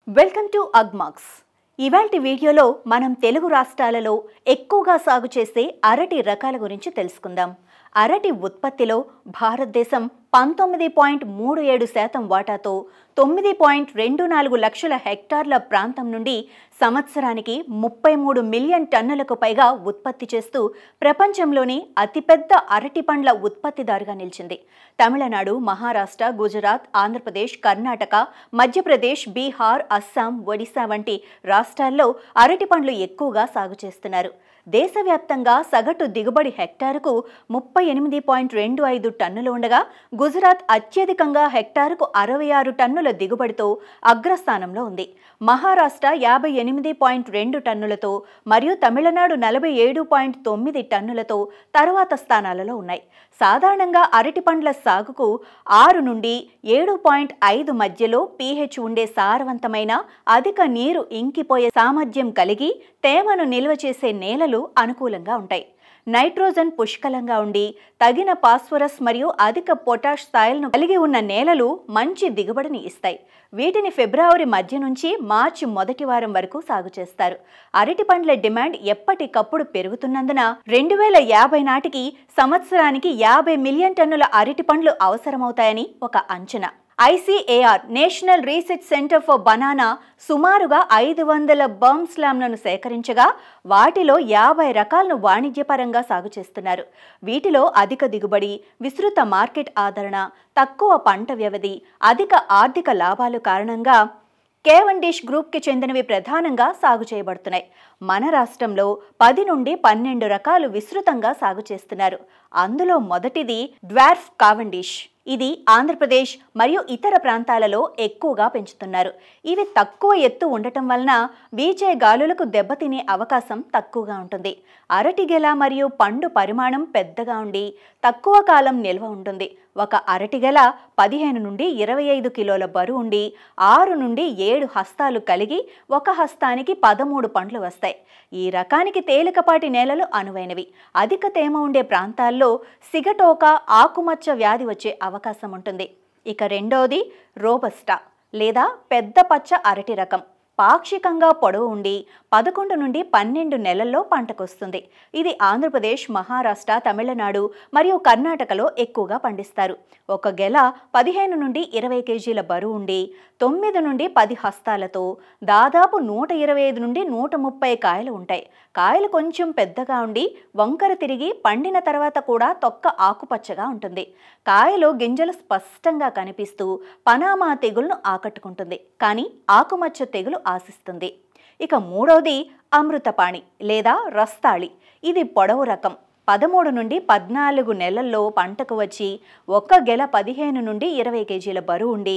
Welcome to Agmax. ఇవాల్టి వీడియోలో మనం తెలుగు రాష్ట్రాలలో ఎక్కువగా సాగు చేసే అరటి రకాల గురించి తెలుసుకుందాం. అరటి ఉత్పత్తిలో భారతదేశం 19.37% వాటాతో 9.24 లక్షల హెక్టార్ల ప్రాంతం నుండి సంవత్సరానికి 33 మిలియన్ టన్నులకు పైగా ఉత్పత్తి చేస్తూ ప్రపంచంలోని అతిపెద్ద అరటి పండ్ల ఉత్పత్తిదారుగా నిలిచింది. తమిళనాడు, మహారాష్ట్ర, గుజరాత్, ఆంధ్రప్రదేశ్, కర్ణాటక, మధ్యప్రదేశ్, బీహార్, అస్సాం, ఒడిశా వంటి రాష్ట్రాల్లో అరటి పండ్లు ఎక్కువగా సాగు చేస్తున్నారు. దేశవ్యాప్తంగా సగటు దిగుబడి హెక్టారుకు 38.25 టన్నులు ఉండగా గుజరాత్ అత్యధికంగా హెక్టారుకు 66 టన్నుల దిగుబడితో అగ్రస్థానంలో ఉంది. మహారాష్ట్ర 58.2 టన్నులతో మరియు తమిళనాడు 47.9 టన్నులతో తరువాత స్థానాలలో ఉన్నాయి. సాధారణంగా అరటి పండ్ల సాగుకు 6 నుండి 7.5 మధ్యలో pH ఉండే సారవంతమైన అధిక నీరు ఇంకిపోయే సామర్థ్యం కలిగి తేమను నిల్వ చేసే నేలలు అనుకూలంగా ఉంటాయి. నైట్రోజన్ పుష్కలంగా ఉండి తగిన ఫాస్ఫరస్ మరియు అధిక పొటాష్ స్థాయిలను కలిగి ఉన్న నేలలు మంచి దిగుబడిని ఇస్తాయి. వీటిని ఫిబ్రవరి మధ్య నుంచి మార్చి మొదటి వారం వరకు సాగు చేస్తారు. అరటి పండ్ల డిమాండ్ ఎప్పటికప్పుడు పెరుగుతున్నందున 2050 నాటికి సంవత్సరానికి 50 మిలియన్ టన్నుల అరటి పండ్లు అవసరమవుతాయని ఒక అంచనా. ICAR national research centre for banana సుమారుగా 500 బర్మ్ స్లామ్లను సేకరించగా వాటిలో 50 రకాలను వాణిజ్యపరంగా సాగు చేస్తున్నారు. వీటిలో అధిక దిగుబడి, విస్తృత మార్కెట్ ఆదరణ, తక్కువ పంట వ్యవధి, అధిక ఆర్థిక లాభాలు కారణంగా కేవెండిష్ గ్రూప్కి చెందినవి ప్రధానంగా సాగు చేయబడుతున్నాయి. మన రాష్ట్రంలో 10 నుండి 12 రకాలు విస్తృతంగా సాగు చేస్తున్నారు. అందులో మొదటిది డ్వార్ఫ్ కావెండిష్. ఇది ఆంధ్రప్రదేశ్ మరియు ఇతర ప్రాంతాలలో ఎక్కువగా పెంచుతున్నారు. ఇవి తక్కువ ఎత్తు ఉండటం వలన వీచే గాలులకు దెబ్బతినే అవకాశం తక్కువగా ఉంటుంది. అరటి గెల మరియు పండు పరిమాణం పెద్దగా ఉండి తక్కువ కాలం నిల్వ ఉంటుంది. ఒక అరటి గెల 15 నుండి 25 కిలోల బరువు ఉండి 6 నుండి 7 హస్తాలు కలిగి ఒక హస్తానికి 13 పండ్లు వస్తాయి. ఈ రకానికి తేలికపాటి నేలలు అనువైనవి. అధిక తేమ ఉండే ప్రాంతాల్లో సిగటోక ఆకుమచ్చ వ్యాధి వచ్చే అవకాశం ఉంటుంది. ఇక రెండోది రోబస్టా లేదా పెద్ద పచ్చ అరటి రకం. పాక్షికంగా పొడవు ఉండి 11 నుండి 12 నెలల్లో పంటకొస్తుంది. ఇది ఆంధ్రప్రదేశ్, మహారాష్ట్ర, తమిళనాడు మరియు కర్ణాటకలో ఎక్కువగా పండిస్తారు. ఒక గెల 15 నుండి 20 కేజీల బరువు ఉండి 9 నుండి 10 హస్తాలతో దాదాపు 125 నుండి 130 కాయలు ఉంటాయి. కాయలు కొంచెం పెద్దగా ఉండి వంకర తిరిగి పండిన తర్వాత కూడా తొక్క ఆకుపచ్చగా ఉంటుంది. కాయలో గింజలు స్పష్టంగా కనిపిస్తూ పనామా తెగులను ఆకట్టుకుంటుంది, కానీ ఆకుమచ్చ తెగులు ఆశిస్తుంది. ఇక మూడవది అమృతపాణి లేదా రస్తాళి. ఇది పొడవు రకం. 13 నుండి 14 నెలల్లో పంటకు వచ్చి ఒక్క గెల 15 నుండి 20 కేజీల బరువు ఉండి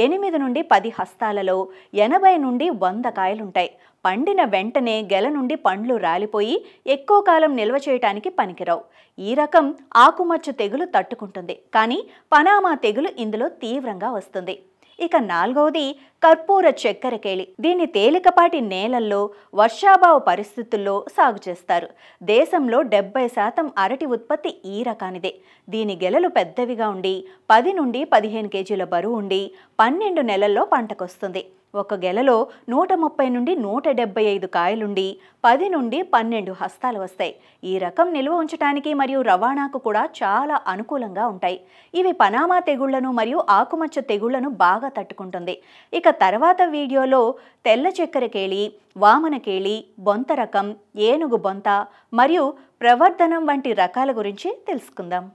8 నుండి 10 హస్తాలలో 80 నుండి 100 కాయలుంటాయి. పండిన వెంటనే గెల నుండి పండ్లు రాలిపోయి ఎక్కువ కాలం నిల్వ చేయటానికి పనికిరావు. ఈ రకం ఆకుమచ్చ తెగులు తట్టుకుంటుంది, కానీ పనామా తెగులు ఇందులో తీవ్రంగా వస్తుంది. ఇక నాలుగవది కర్పూర చక్కెరకేళి. దీన్ని తేలికపాటి నేలల్లో వర్షాభావ పరిస్థితుల్లో సాగు చేస్తారు. దేశంలో 70% అరటి ఉత్పత్తి ఈ రకానిదే. దీని గెలలు పెద్దవిగా ఉండి 10 నుండి 15 కేజీల బరువు ఉండి 12 నెలల్లో పంటకొస్తుంది. ఒక గెలలో 130 నుండి 175 కాయలుండి 10 నుండి 12 హస్తాలు వస్తాయి. ఈ రకం నిల్వ ఉంచడానికి మరియు రవాణాకు కూడా చాలా అనుకూలంగా ఉంటాయి. ఇవి పనామా తెగుళ్లను మరియు ఆకుమచ్చ తెగుళ్లను బాగా తట్టుకుంటుంది. ఇక తర్వాత వీడియోలో తెల్ల చక్కెరకేళి, వామనకేళి, బొంత రకం, ఏనుగు బొంత మరియు ప్రవర్ధనం వంటి రకాల గురించి తెలుసుకుందాం.